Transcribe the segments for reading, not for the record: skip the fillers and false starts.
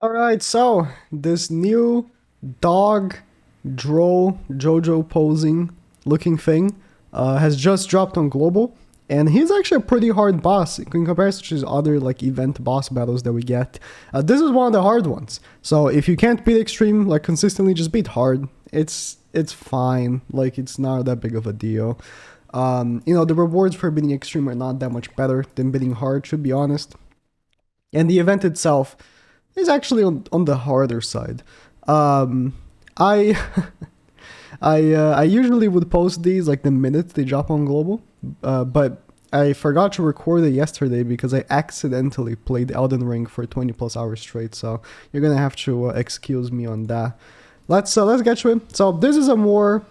Alright, so this new dog droll JoJo posing looking thing has just dropped on global, and he's actually a pretty hard boss in comparison to his other like event boss battles that we get. This is one of the hard ones, so if you can't beat extreme like consistently, just beat hard. It's fine, like it's not that big of a deal. The rewards for beating extreme are not that much better than beating hard, to be honest, and the event itself is actually on the harder side. I I usually would post these like the minute they drop on global, but I forgot to record it yesterday because I accidentally played Elden Ring for 20 plus hours straight. So you're gonna have to excuse me on that. Let's get to it. So this is a more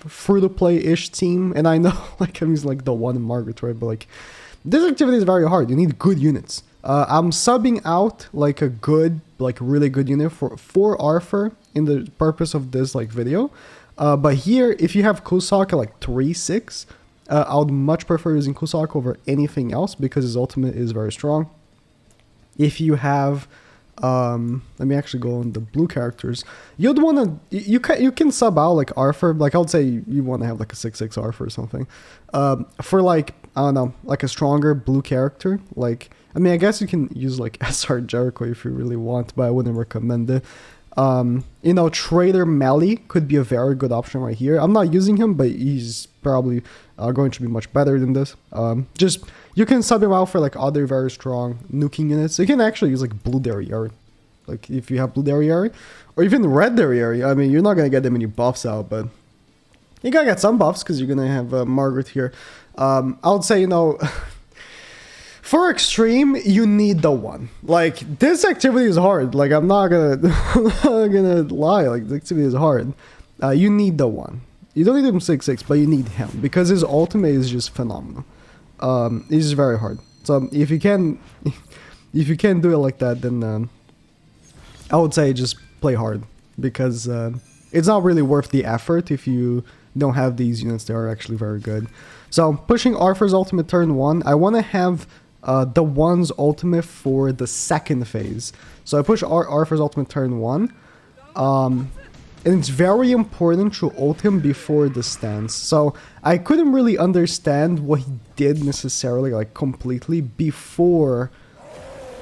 free to play ish team, and I know like I'm using like the one in Margaret, right? But like this activity is very hard. You need good units. I'm subbing out like a good, like really good unit for Arthur in the purpose of this like video. But here, if you have Kusaka like 3-6, I would much prefer using Kusaka over anything else because his ultimate is very strong. If you have, let me actually go on the blue characters. You'd want to, you can sub out like Arthur. Like I would say you want to have like a 6-6 Arthur or something. For like, I don't know, like a stronger blue character, like, I mean, I guess you can use like SR Jericho if you really want, but I wouldn't recommend it. Trader Melly could be a very good option right here. I'm not using him, but he's probably going to be much better than this. Just, you can sub him out for like other very strong nuking units. You can actually use like Blue Derriere. Like if you have Blue Derriere, or even Red Derriere. I mean, you're not going to get that many buffs out, but you gotta get some buffs because you're going to have Margaret here. I would say, for extreme, you need the one. Like this activity is hard. Like I'm not gonna lie. Like the activity is hard. You need the one. You don't need him 6-6, but you need him because his ultimate is just phenomenal. It's just very hard. So if you can do it like that, then I would say just play hard because it's not really worth the effort if you don't have these units that are actually very good. So pushing Arthur's ultimate turn 1, I want to have the one's ultimate for the second phase. So I push Arthur's ultimate turn 1. And it's very important to ult him before the stance. So I couldn't really understand what he did necessarily, like completely, before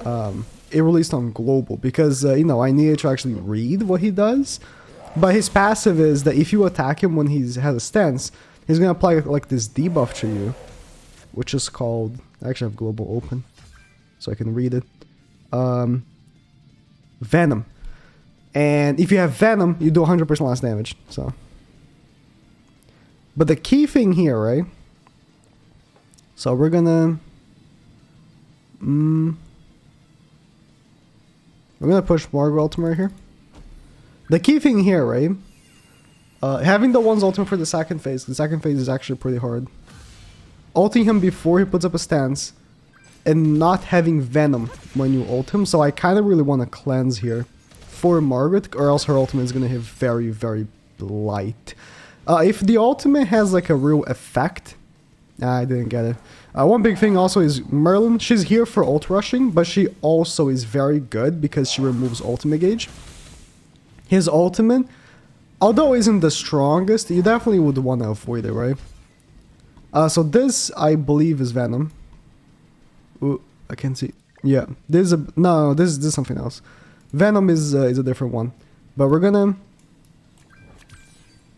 it released on global. Because, I needed to actually read what he does. But his passive is that if you attack him when he has a stance, he's going to apply like this debuff to you, which is called, I actually have global open so I can read it. Venom. And if you have Venom, you do 100% less damage. So, but the key thing here, right? So we're gonna push Margaret ultimate here. The key thing here, right? Having the one's ultimate for the second phase is actually pretty hard. Ulting him before he puts up a stance, and not having Venom when you ult him. So I kind of really want to cleanse here for Margaret, or else her ultimate is going to hit very, very light. If the ultimate has like a real effect, I didn't get it. One big thing also is Merlin. She's here for ult rushing, but she also is very good because she removes ultimate gauge. His ultimate, although isn't the strongest, you definitely would want to avoid it, right? So this, I believe, is Venom. Ooh, I can't see. Yeah, this is something else. Venom is a different one. But we're gonna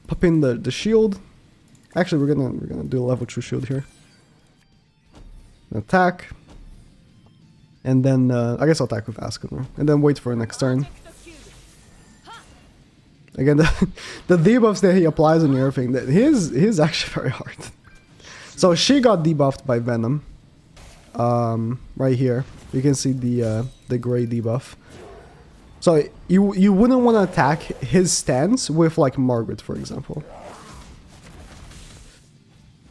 pop in the shield. Actually, we're gonna do a level 2 shield here. Attack. And then I guess I'll attack with Ascon, and then wait for the next turn. Again, the debuffs that he applies on everything, his actually very hard. So she got debuffed by Venom. Right here, you can see the gray debuff. So you wouldn't want to attack his stance with like Margaret, for example.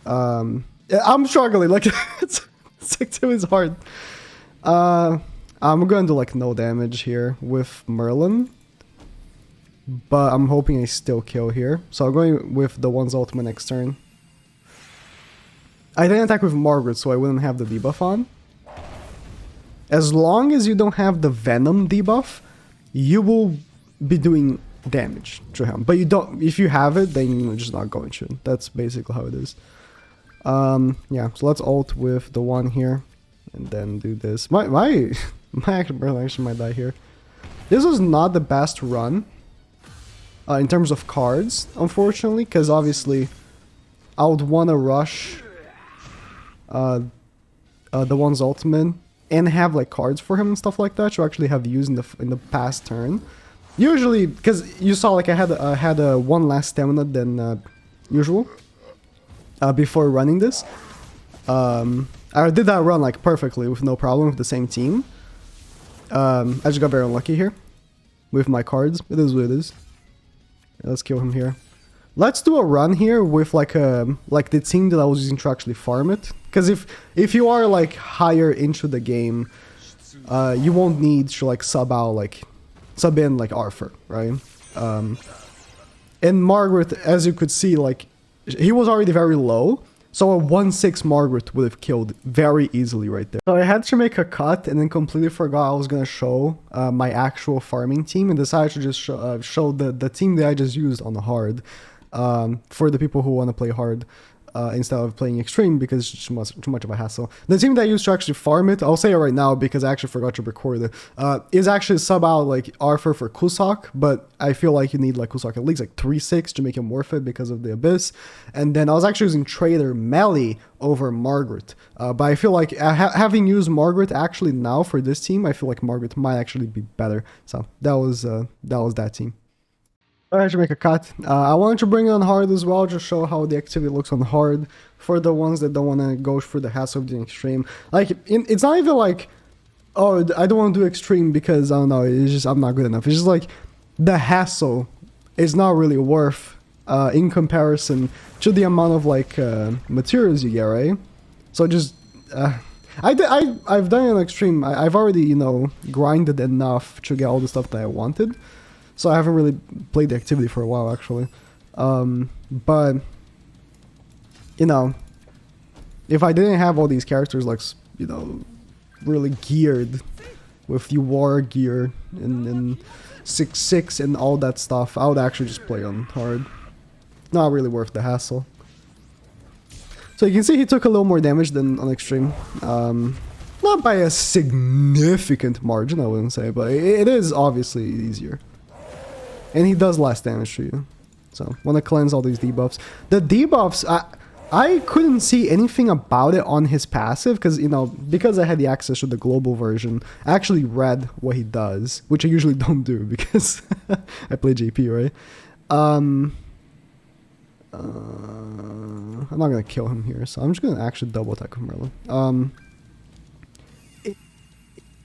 I'm struggling. Like it's hard. I'm going to do like no damage here with Merlin, but I'm hoping I still kill here. So I'm going with the one's ultimate next turn. I didn't attack with Margaret, so I wouldn't have the debuff on. As long as you don't have the Venom debuff, you will be doing damage to him. But you don't, if you have it, then you're just not going to. That's basically how it is. Yeah, so let's ult with the one here and then do this. My action might die here. This was not the best run in terms of cards, unfortunately, because obviously I would want to rush the one's ultimate and have like cards for him and stuff like that to actually have used in the past turn. Usually, because you saw like I had a one less stamina than usual before running this. I did that run like perfectly with no problem with the same team. I just got very unlucky here with my cards. It is what it is. Let's kill him here. Let's do a run here with like the team that I was using to actually farm it. Because if you are like higher into the game, you won't need to like sub in like Arthur, right? And Margaret, as you could see, like he was already very low. So a 1-6 Margaret would have killed very easily right there. So I had to make a cut and then completely forgot I was going to show my actual farming team and decided to just show the team that I just used on the hard for the people who want to play hard instead of playing extreme because it's too much of a hassle. The team that I used to actually farm it, I'll say it right now because I actually forgot to record it, is actually sub out like Arthur for Kusok, but I feel like you need like Kusok at least like 3-6 to make him worth it because of the Abyss. And then I was actually using Trader Melly over Margaret, but I feel like having used Margaret actually now for this team, I feel like Margaret might actually be better. So that was that team. I had to make a cut. I wanted to bring it on hard as well, just show how the activity looks on hard for the ones that don't want to go through the hassle of doing extreme. Like, it's not even like, oh, I don't want to do extreme because, I don't know, it's just, I'm not good enough. It's just like, the hassle is not really worth in comparison to the amount of, like, materials you get, right? So just, I've done it on extreme. I've already, you know, grinded enough to get all the stuff that I wanted. So I haven't really played the activity for a while, actually. But, you know, if I didn't have all these characters, like, you know, really geared with the war gear and 6-6 and all that stuff, I would actually just play on hard. Not really worth the hassle. So you can see he took a little more damage than on extreme. Not by a significant margin, I wouldn't say, but it is obviously easier. And he does less damage to you. So, want to cleanse all these debuffs. The debuffs, I couldn't see anything about it on his passive, because, you know, because I had the access to the global version, I actually read what he does, which I usually don't do, because I play JP, right? I'm not going to kill him here, so I'm just going to actually double attack with Merlin.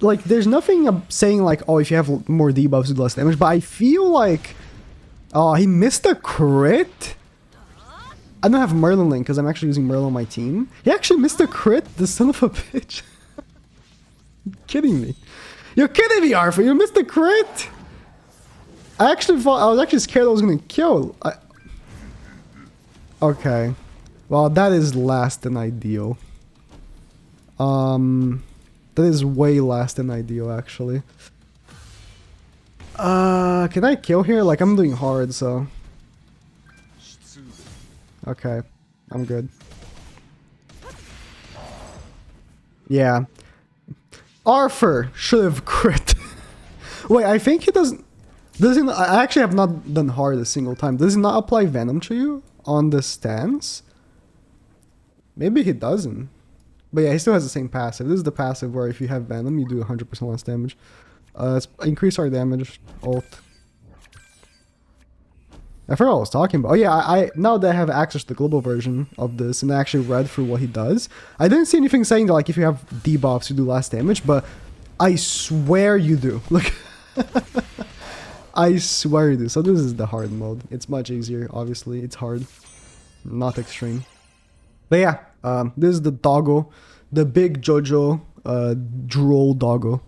Like, there's nothing saying, like, oh, if you have more debuffs, you do less damage, but I feel like... Oh, he missed a crit? I don't have Merlin Link, because I'm actually using Merlin on my team. He actually missed a crit? The son of a bitch. You're kidding me. You're kidding me, Arthur! You missed a crit? I actually thought... I was actually scared I was going to kill. Okay. Well, that is less than ideal. That is way less than ideal, actually. Can I kill here? Like, I'm doing hard, so... Okay. I'm good. Yeah. Arthur should have crit. Wait, I think he doesn't... I actually have not done hard a single time. Does he not apply Venom to you on the stance? Maybe he doesn't. But yeah, he still has the same passive. This is the passive where if you have Venom, you do 100% less damage. Let's increase our damage. Ult. I forgot what I was talking about. Oh yeah, I now that I have access to the global version of this and I actually read through what he does, I didn't see anything saying that like if you have debuffs you do less damage, but I swear you do. Look. I swear you do. So this is the hard mode. It's much easier, obviously. It's hard. Not extreme. But yeah, this is the doggo, the big JoJo droll doggo.